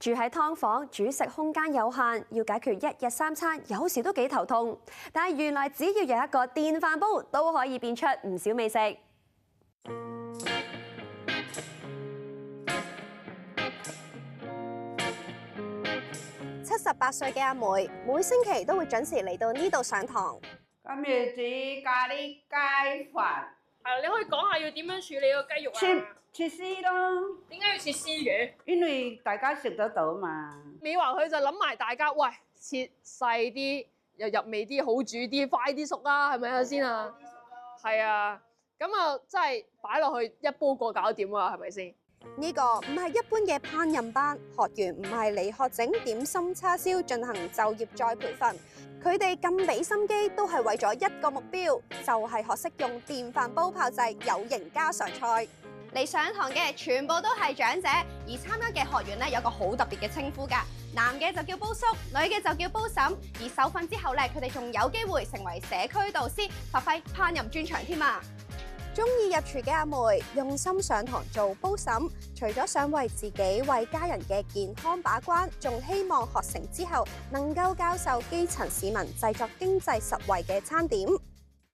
住喺劏房，煮食空間有限，要解決一日三餐，有時都幾頭痛。但係原來只要有一個電飯煲，都可以變出唔少美食。78歲嘅阿梅，每星期都會準時嚟到呢度上堂。今日煮咖喱雞飯。你可以講下要點樣處理個雞肉啊？切絲咯。點解要切絲嘅？因為大家食得到嘛。你話佢就諗埋大家，喂，切細啲，又入味啲，好煮啲，快啲熟啦，係咪啊先啊？係啊，咁啊，真係擺落去一煲過搞掂啊，係咪先？呢個唔係一般嘅烹飪班，學員唔係嚟學整點心叉燒進行就業再培訓，佢哋咁俾心機都係為咗一個目標，就係學識用電飯煲炮製有型家常菜。嚟上堂嘅全部都係長者，而參加嘅學員咧有個好特別嘅稱呼㗎，男嘅就叫煲叔，女嘅就叫煲嬸，而受訓之後咧，佢哋仲有機會成為社區導師，發揮烹飪專長添啊！中意入廚嘅阿梅，用心上堂做煲嬸，除咗想為自己、為家人嘅健康把關，仲希望學成之後能夠教授基層市民製作經濟實惠嘅餐點。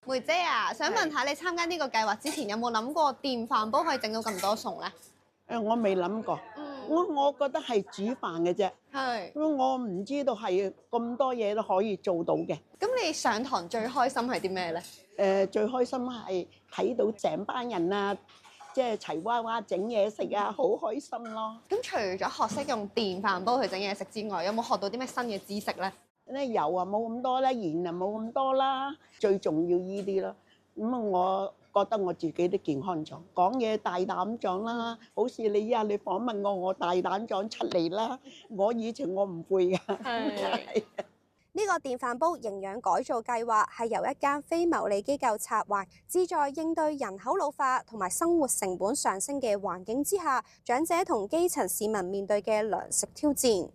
梅姐啊，想問下你參加呢個計劃之前有冇諗過電飯煲可以整到咁多餸呢？我未諗過，我覺得係煮飯嘅啫。係，我唔知道係咁多嘢都可以做到嘅。咁你上堂最開心係啲咩呢？最開心係睇到成班人啊，即係齊娃娃整嘢食啊，好開心咯。咁除咗學識用電飯煲去整嘢食之外，有冇學到啲咩新嘅知識呢？油啊冇咁多啦，鹽啊冇咁多啦，最重要依啲咯。咁我覺得我自己都健康咗，講嘢大膽咗啦。好似你訪問我大膽咗出嚟啦。我以前我唔會㗎。係。呢個電飯煲營養改造計劃係由一間非牟利機構策劃，旨在應對人口老化同埋生活成本上升嘅環境之下，長者同基層市民面對嘅糧食挑戰。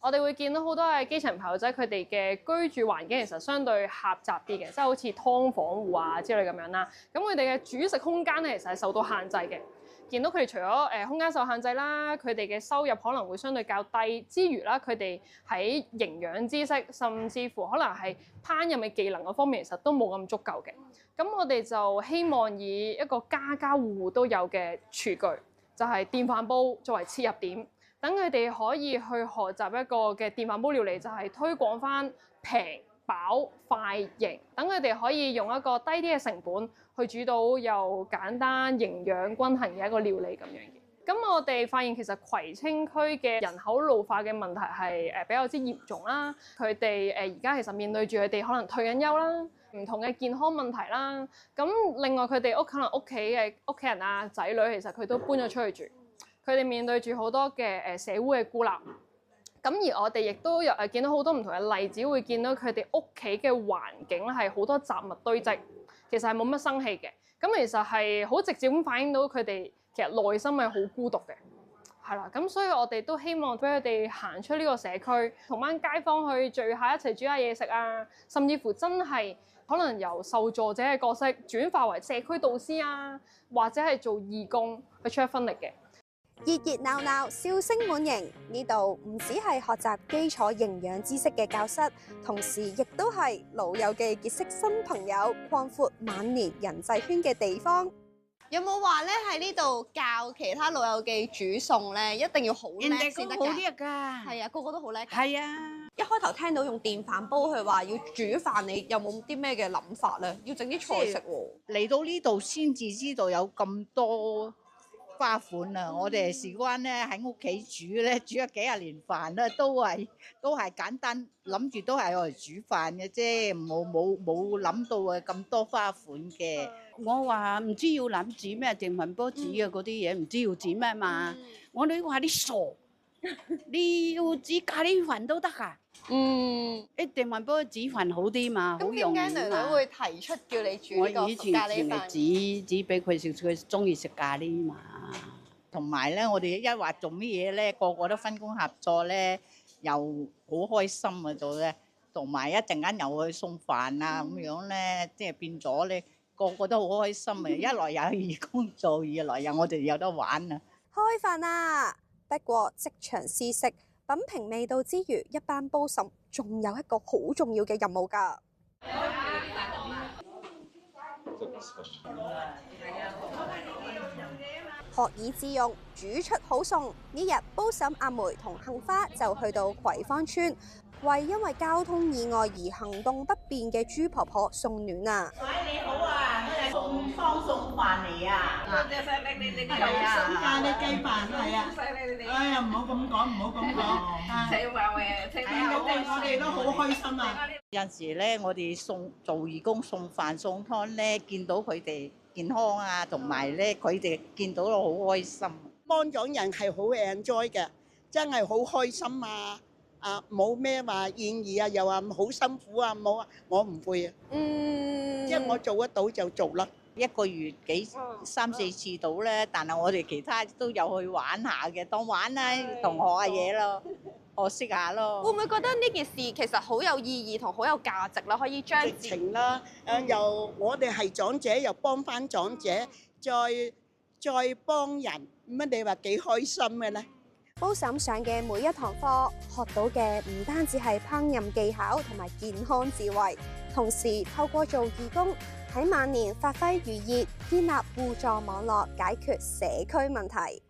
我哋會見到好多嘅基層朋友仔，佢哋嘅居住環境其實相對狹窄啲嘅，即係好似劏房戶啊之類咁樣啦。咁佢哋嘅煮食空間咧，其實係受到限制嘅。見到佢哋除咗空間受限制啦，佢哋嘅收入可能會相對較低之餘啦，佢哋喺營養知識，甚至乎可能係烹飪嘅技能嗰方面，其實都冇咁足夠嘅。咁我哋就希望以一個家家戶戶都有嘅廚具，就係電飯煲作為切入點。等佢哋可以去學習一個嘅電飯煲料理，就係推廣翻平、飽、快、型。等佢哋可以用一個低啲嘅成本去煮到又簡單、營養均衡嘅一個料理咁樣嘅。咁我哋發現其實葵青區嘅人口老化嘅問題係比較之嚴重啦。佢哋而家其實面對住佢哋可能退緊休啦，唔同嘅健康問題啦。咁另外佢哋可能屋企嘅屋企人啊、仔女，其實佢都搬咗出去住。佢哋面對住好多嘅社會嘅孤立，咁而我哋亦都有見到好多唔同嘅例子，會見到佢哋屋企嘅環境咧係好多雜物堆積，其實係冇乜生氣嘅。咁其實係好直接咁反映到佢哋其實內心係好孤獨嘅，係啦。咁所以我哋都希望俾佢哋行出呢個社區，同班街坊去聚下一齊煮下嘢食啊，甚至乎真係可能由受助者嘅角色轉化為社區導師啊，或者係做義工去出一分力嘅。熱熱鬧鬧，笑聲滿盈，呢度唔只係學習基礎營養知識嘅教室，同時亦都係老友記結識新朋友、擴闊晚年人際圈嘅地方。有冇話咧喺呢度教其他老友記煮餸咧？一定要好叻先得㗎。人哋好叻㗎。係啊，個個都好叻。係啊。一開頭聽到用電飯煲佢話要煮飯，你有冇啲咩嘅諗法咧？要整啲菜食喎。嚟到呢度先至知道有咁多花款啊！我哋事關咧喺屋企煮咧，煮咗幾廿年飯啦，都係簡單，諗住都係愛嚟煮飯嘅啫，冇諗到啊咁多花款嘅。我話唔知要諗煮咩電飯煲煮啊嗰啲嘢，唔知要煮咩嘛。我女話你傻，你要煮咖喱飯都得㗎。電飯煲煮飯好啲嘛，好容易嘛。咁點解女會提出叫你煮呢個我以前咖喱飯？煮俾佢食，佢中意食咖喱嘛。同埋咧，我哋一話做乜嘢咧，個個都分工合作咧，又好開心啊做咧。同埋一陣間又去送飯啊咁樣咧，即係變咗咧，個個都好開心啊！一來有義工做，二來又我哋有得玩啊！開飯啦！不過即場試食，品評味道之餘，一班煲嬸仲有一個好重要嘅任務㗎。學以致用，煮出好餸。呢日煲嬸阿梅同杏花就去到葵芳村，為因為交通意外而行動不便嘅朱婆婆送暖啊！喂，你好啊，送湯送飯嚟啊！多謝晒你係啊，咖喱雞飯係啊！哎呀，唔好咁講，唔好咁講。請話喂，請話我哋都好開心啊！有陣時咧，我哋做義工送飯送湯咧，見到佢哋健康啊，同埋咧佢哋見到都好開心。幫咗人係好 enjoy 嘅，真係好開心啊！冇咩話建議啊，又話好辛苦啊，冇啊，我唔會啊。即係我做得到就做啦。一個月三四次到咧，但係我哋其他都有去玩下嘅，當玩啦，同學下嘢咯，學識下咯。會唔會覺得呢件事其實好有意義同好有價值啦？可以將直情啦，又我哋係長者，又幫翻長者，再幫人，咁你話幾開心嘅咧？煲嬸上嘅每一堂課，學到嘅唔單止係烹飪技巧同埋健康智慧，同時透過做義工喺晚年發揮餘熱，建立互助網絡，解決社區問題。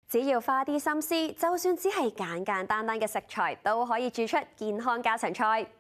只要花啲心思，就算只係簡簡單單嘅食材，都可以煮出健康家常菜。